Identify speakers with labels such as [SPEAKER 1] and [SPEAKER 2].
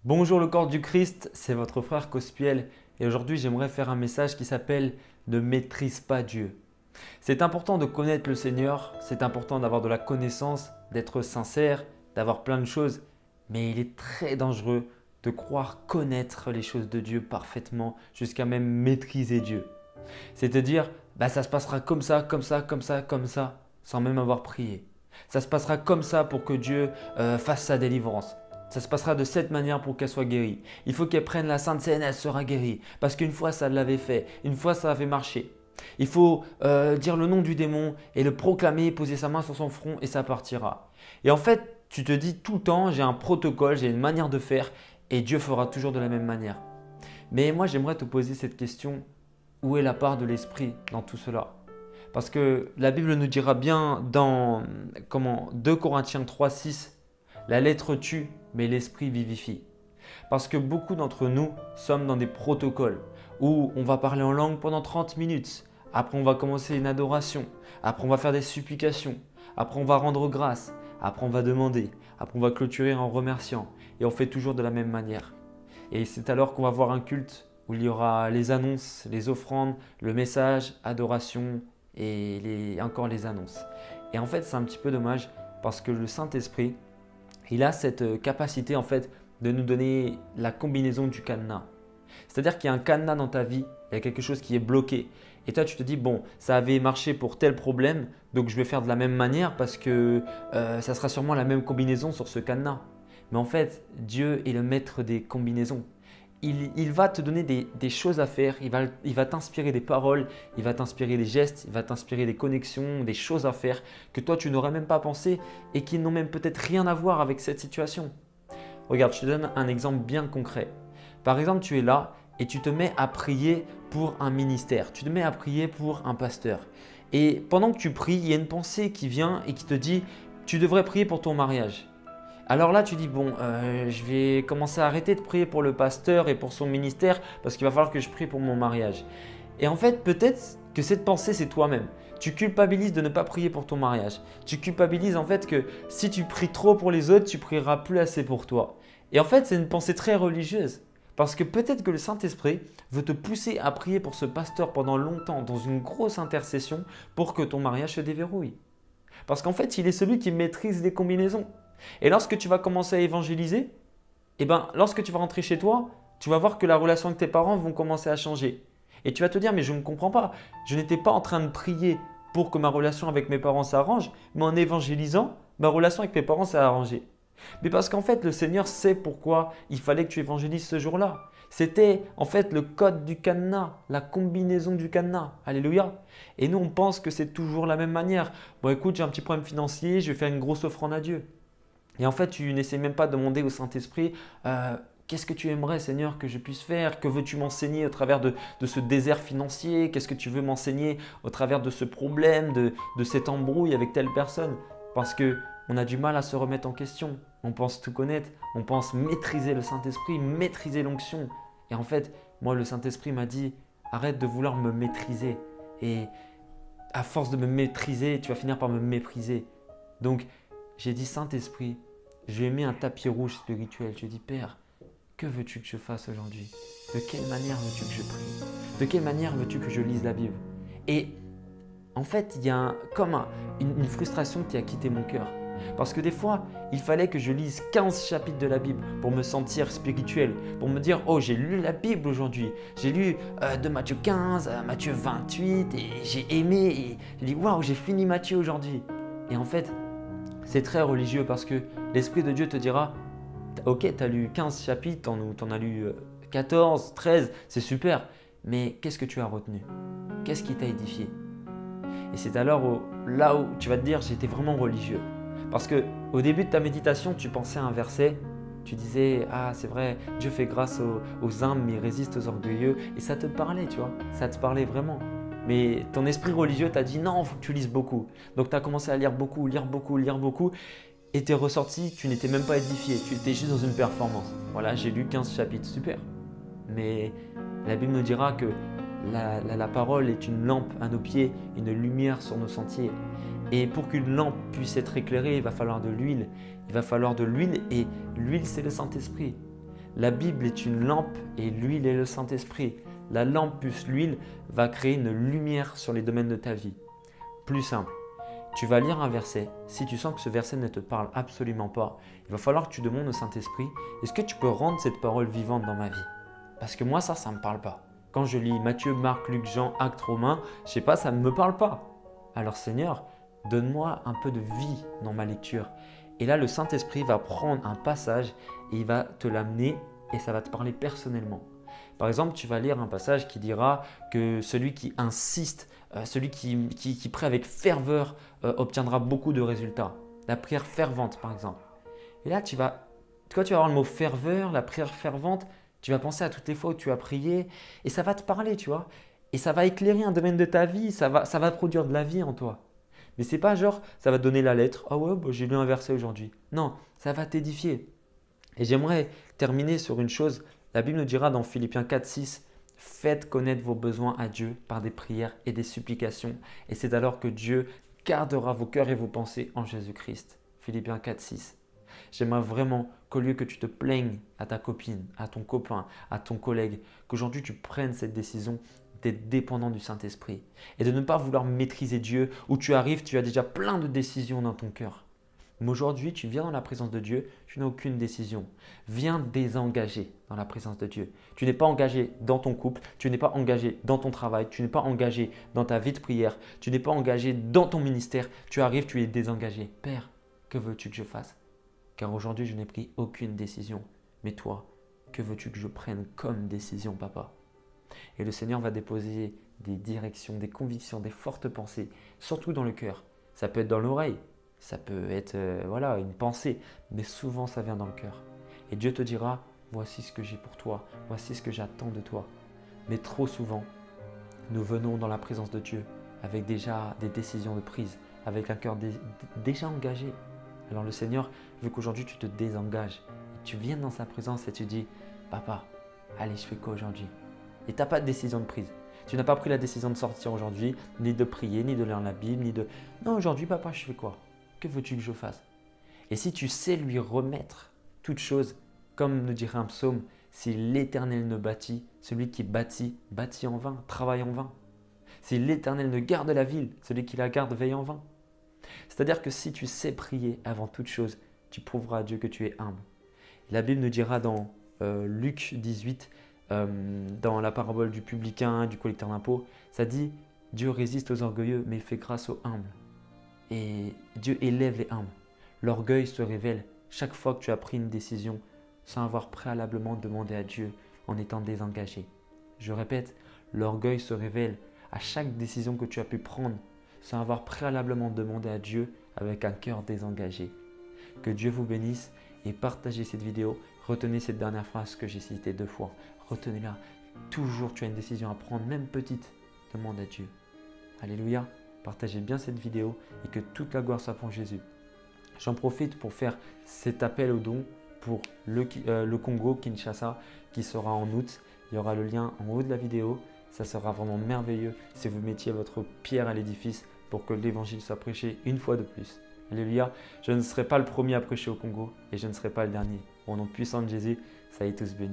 [SPEAKER 1] Bonjour le corps du Christ, c'est votre frère Cospiel et aujourd'hui j'aimerais faire un message qui s'appelle Ne maîtrise pas Dieu. C'est important de connaître le Seigneur, c'est important d'avoir de la connaissance, d'être sincère, d'avoir plein de choses, mais il est très dangereux de croire connaître les choses de Dieu parfaitement jusqu'à même maîtriser Dieu. C'est-à-dire, ça se passera comme ça, comme ça, comme ça, comme ça, sans même avoir prié. Ça se passera comme ça pour que Dieu fasse sa délivrance. Ça se passera de cette manière pour qu'elle soit guérie. Il faut qu'elle prenne la Sainte Seine, elle sera guérie. Parce qu'une fois, ça l'avait fait. Une fois, ça avait marché. Il faut dire le nom du démon et le proclamer, poser sa main sur son front et ça partira. Et en fait, tu te dis tout le temps, j'ai un protocole, j'ai une manière de faire et Dieu fera toujours de la même manière. Mais moi, j'aimerais te poser cette question. Où est la part de l'esprit dans tout cela? Parce que la Bible nous dira bien dans 2 Corinthiens 3,6, la lettre tue, mais l'esprit vivifie. Parce que beaucoup d'entre nous sommes dans des protocoles où on va parler en langue pendant 30 minutes. Après, on va commencer une adoration. Après, on va faire des supplications. Après, on va rendre grâce. Après, on va demander. Après, on va clôturer en remerciant. Et on fait toujours de la même manière. Et c'est alors qu'on va voir un culte où il y aura les annonces, les offrandes, le message, adoration et encore les annonces. Et en fait, c'est un petit peu dommage parce que le Saint-Esprit, il a cette capacité en fait de nous donner la combinaison du cadenas. C'est-à-dire qu'il y a un cadenas dans ta vie, il y a quelque chose qui est bloqué. Et toi, tu te dis, bon, ça avait marché pour tel problème, donc je vais faire de la même manière parce que ça sera sûrement la même combinaison sur ce cadenas. Mais en fait, Dieu est le maître des combinaisons. Il va te donner des choses à faire, il va t'inspirer des paroles, il va t'inspirer des gestes, il va t'inspirer des connexions, des choses à faire que toi tu n'aurais même pas pensé et qui n'ont même peut-être rien à voir avec cette situation. Regarde, je te donne un exemple bien concret. Par exemple, tu es là et tu te mets à prier pour un ministère, tu te mets à prier pour un pasteur. Et pendant que tu pries, il y a une pensée qui vient et qui te dit, tu devrais prier pour ton mariage. Alors là, tu dis, bon, je vais commencer à arrêter de prier pour le pasteur et pour son ministère parce qu'il va falloir que je prie pour mon mariage. Et en fait, peut-être que cette pensée, c'est toi-même. Tu culpabilises de ne pas prier pour ton mariage. Tu culpabilises en fait que si tu pries trop pour les autres, tu prieras plus assez pour toi. Et en fait, c'est une pensée très religieuse. Parce que peut-être que le Saint-Esprit veut te pousser à prier pour ce pasteur pendant longtemps dans une grosse intercession pour que ton mariage se déverrouille. Parce qu'en fait, il est celui qui maîtrise les combinaisons. Et lorsque tu vas commencer à évangéliser, lorsque tu vas rentrer chez toi, tu vas voir que la relation avec tes parents vont commencer à changer. Et tu vas te dire, mais je ne comprends pas. Je n'étais pas en train de prier pour que ma relation avec mes parents s'arrange, mais en évangélisant, ma relation avec mes parents s'est arrangée. Mais parce qu'en fait, le Seigneur sait pourquoi il fallait que tu évangélises ce jour-là. C'était en fait le code du cadenas, la combinaison du cadenas. Alléluia. Et nous, on pense que c'est toujours la même manière. Bon, écoute, j'ai un petit problème financier, je vais faire une grosse offrande à Dieu. Et en fait, tu n'essaies même pas de demander au Saint-Esprit, qu'est-ce que tu aimerais, Seigneur, que je puisse faire? Que veux-tu m'enseigner au travers de ce désert financier? Qu'est-ce que tu veux m'enseigner au travers de ce problème, de cette embrouille avec telle personne? Parce que on a du mal à se remettre en question. On pense tout connaître, on pense maîtriser le Saint-Esprit, maîtriser l'onction. Et en fait, moi, le Saint-Esprit m'a dit, arrête de vouloir me maîtriser. Et à force de me maîtriser, tu vas finir par me mépriser. Donc, j'ai dit, Saint-Esprit, je lui ai mis un tapis rouge spirituel. Je lui ai dit, Père, que veux-tu que je fasse aujourd'hui? De quelle manière veux-tu que je prie? De quelle manière veux-tu que je lise la Bible? Et en fait, il y a une frustration qui a quitté mon cœur. Parce que des fois, il fallait que je lise 15 chapitres de la Bible pour me sentir spirituel, pour me dire, oh, j'ai lu la Bible aujourd'hui. J'ai lu de Matthieu 15 à Matthieu 28 et j'ai aimé. Et j'ai dit, waouh, j'ai fini Matthieu aujourd'hui. Et en fait, c'est très religieux parce que l'Esprit de Dieu te dira, ok, tu as lu 15 chapitres, tu en as lu 14, 13, c'est super, mais qu'est-ce que tu as retenu? Qu'est-ce qui t'a édifié? Et c'est alors là où tu vas te dire, j'étais vraiment religieux. Parce que au début de ta méditation, tu pensais à un verset, tu disais, ah c'est vrai, Dieu fait grâce aux humbles mais il résiste aux orgueilleux. Et ça te parlait, tu vois, ça te parlait vraiment. Mais ton esprit religieux t'a dit non, il faut que tu lises beaucoup. Donc tu as commencé à lire beaucoup, lire beaucoup, lire beaucoup. Et tu es ressorti, tu n'étais même pas édifié, tu étais juste dans une performance. Voilà, j'ai lu 15 chapitres, super. Mais la Bible nous dira que la parole est une lampe à nos pieds, une lumière sur nos sentiers. Et pour qu'une lampe puisse être éclairée, il va falloir de l'huile. Il va falloir de l'huile et l'huile, c'est le Saint-Esprit. La Bible est une lampe et l'huile est le Saint-Esprit. La lampe plus l'huile va créer une lumière sur les domaines de ta vie. Plus simple, tu vas lire un verset. Si tu sens que ce verset ne te parle absolument pas, il va falloir que tu demandes au Saint-Esprit, est-ce que tu peux rendre cette parole vivante dans ma vie? Parce que moi, ça ne me parle pas. Quand je lis Matthieu, Marc, Luc, Jean, Actes, Romains, je ne sais pas, ça ne me parle pas. Alors Seigneur, donne-moi un peu de vie dans ma lecture. Et là, le Saint-Esprit va prendre un passage et il va te l'amener et ça va te parler personnellement. Par exemple, tu vas lire un passage qui dira que celui qui insiste, celui qui prie avec ferveur obtiendra beaucoup de résultats. La prière fervente, par exemple. Et là, quand tu vas avoir le mot ferveur, la prière fervente, tu vas penser à toutes les fois où tu as prié et ça va te parler, tu vois. Et ça va éclairer un domaine de ta vie, ça va produire de la vie en toi. Mais c'est pas genre, ça va te donner la lettre. Ah ouais, bah, j'ai lu un verset aujourd'hui. Non, ça va t'édifier. Et j'aimerais terminer sur une chose. La Bible nous dira dans Philippiens 4, 6, faites connaître vos besoins à Dieu par des prières et des supplications. Et c'est alors que Dieu gardera vos cœurs et vos pensées en Jésus-Christ. Philippiens 4, 6. J'aimerais vraiment qu'au lieu que tu te plaignes à ta copine, à ton copain, à ton collègue, qu'aujourd'hui tu prennes cette décision d'être dépendant du Saint-Esprit et de ne pas vouloir maîtriser Dieu où tu arrives, tu as déjà plein de décisions dans ton cœur. Mais aujourd'hui, tu viens dans la présence de Dieu, tu n'as aucune décision. Viens désengager dans la présence de Dieu. Tu n'es pas engagé dans ton couple, tu n'es pas engagé dans ton travail, tu n'es pas engagé dans ta vie de prière, tu n'es pas engagé dans ton ministère. Tu arrives, tu es désengagé. Père, que veux-tu que je fasse? Car aujourd'hui, je n'ai pris aucune décision. Mais toi, que veux-tu que je prenne comme décision, papa? Et le Seigneur va déposer des directions, des convictions, des fortes pensées, surtout dans le cœur. Ça peut être dans l'oreille, ça peut être voilà, une pensée, mais souvent ça vient dans le cœur. Et Dieu te dira, voici ce que j'ai pour toi, voici ce que j'attends de toi. Mais trop souvent, nous venons dans la présence de Dieu avec déjà des décisions de prise, avec un cœur déjà engagé. Alors le Seigneur veut qu'aujourd'hui tu te désengages. Tu viennes dans sa présence et tu dis, papa, allez, je fais quoi aujourd'hui? Et tu n'as pas de décision de prise. Tu n'as pas pris la décision de sortir aujourd'hui, ni de prier, ni de lire la Bible, ni de… Non, aujourd'hui, papa, je fais quoi? Que veux-tu que je fasse? Et si tu sais lui remettre toute chose, comme nous dirait un psaume, si l'Éternel ne bâtit, celui qui bâtit, bâtit en vain, travaille en vain. Si l'Éternel ne garde la ville, celui qui la garde veille en vain. C'est-à-dire que si tu sais prier avant toute chose, tu prouveras à Dieu que tu es humble. La Bible nous dira dans Luc 18, dans la parabole du publicain, du collecteur d'impôts, ça dit « Dieu résiste aux orgueilleux, mais il fait grâce aux humbles. » Et Dieu élève les humbles. L'orgueil se révèle chaque fois que tu as pris une décision sans avoir préalablement demandé à Dieu en étant désengagé. Je répète, l'orgueil se révèle à chaque décision que tu as pu prendre sans avoir préalablement demandé à Dieu avec un cœur désengagé. Que Dieu vous bénisse et partagez cette vidéo. Retenez cette dernière phrase que j'ai citée 2 fois. Retenez-la. Toujours tu as une décision à prendre, même petite. Demande à Dieu. Alléluia. Partagez bien cette vidéo et que toute la gloire soit pour Jésus. J'en profite pour faire cet appel au don pour le Congo, Kinshasa, qui sera en août. Il y aura le lien en haut de la vidéo. Ça sera vraiment merveilleux si vous mettiez votre pierre à l'édifice pour que l'évangile soit prêché une fois de plus. Alléluia. Je ne serai pas le premier à prêcher au Congo et je ne serai pas le dernier. Au nom puissant de Jésus, soyez tous bénis.